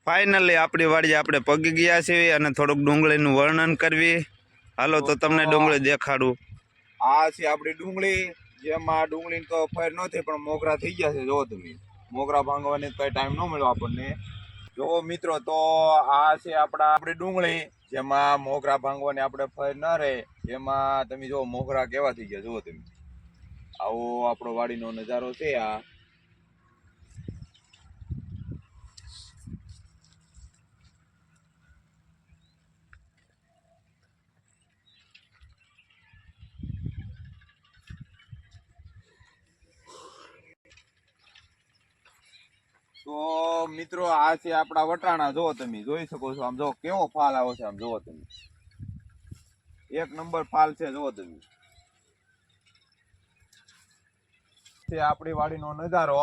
Finally આપણી વાડી આપણે પગી ગયા છીએ અને થોડુંક ડુંગળીનું વર્ણન કરવી. હાલો તો તમને ડુંગળી દેખાડું. આ છે આપણી ડુંગળી, જેમાં ડુંગળી તો ફેર નથી પણ મોગરા થઈ ગયા છે. જો તમે મોગરા ભાંગવાની કઈ ટાઈમ ન મળ્યો આપણને. જો મિત્રો, તો આ છે આપણી ડુંગળી, જેમાં મોગરા ભાંગવાની આપણે ફેર ન રહે. એમાં તમે જો મોગરા કેવા થઈ ગયા. જુઓ તમે, આવો આપણો વાડીનો નજારો છે. આ તો મિત્રો, આ છે આપણા વટાણા. જો તમે જોઈ શકો છો. આમ જો કેવો ફાલ આવે છે. આમ જોવો તમે, એક નંબર ફાલ છે. જો તમે, છે આપણી વાડીનો નજારો.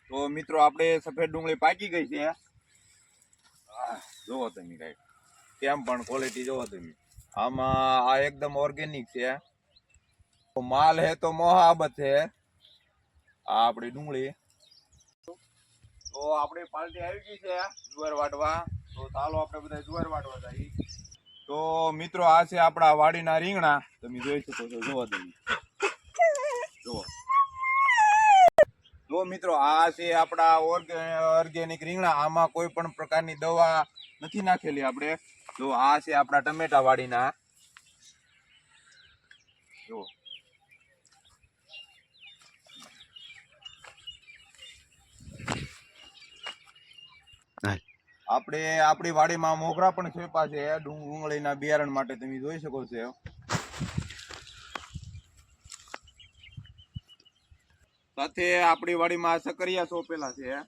તો મિત્રો, આપણે સફેદ ડુંગળી પાકી ગઈ છે. જોવો તમે કઈ કેમ પણ ક્વોલિટી જોવો તમે. આમાં આ એકદમ ઓર્ગેનિક છે. માલ હે તો મોહાબત છે. આ આપણી ડુંગળી. તો આપણી પાર્ટી આવી ગઈ છે જુવાર વાટવા. તો ચાલો આપણે બધા જુવાર વાટવા જઈએ. તો મિત્રો, આ છે આપણા વાડીના રીંગણા. તમે જોઈ શકો છો. જુઓ તમે, જુઓ. તો મિત્રો, આ છે આપણા ઓર્ગેનિક રીંગણા. આમાં કોઈ પણ પ્રકારની દવા નથી નાખેલી આપણે. તો આ છે આપણા ટમેટા વાડીના. જુઓ, આપણે આપણી વાડીમાં મોગરા પણ છેપા છે ડુંગળીના બિયારણ માટે. તમે જોઈ શકો છો. સાથે આપણી વાડીમાં સકરિયા સોંપેલા છે.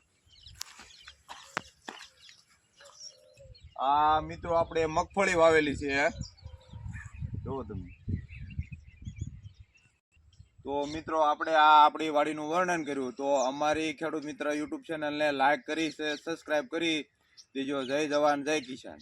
આ મિત્રો, આપણે મગફળી વાવેલી છે. જુઓ તમે. તો મિત્રો, આપણે આ આપણી વાડીનું વર્ણન કર્યું. તો અમારી ખેડૂત મિત્ર યુટ્યુબ ચેનલને લાઈક કરી, સબસ્ક્રાઇબ કરી દેજો. જય જવાન, જય કિસાન.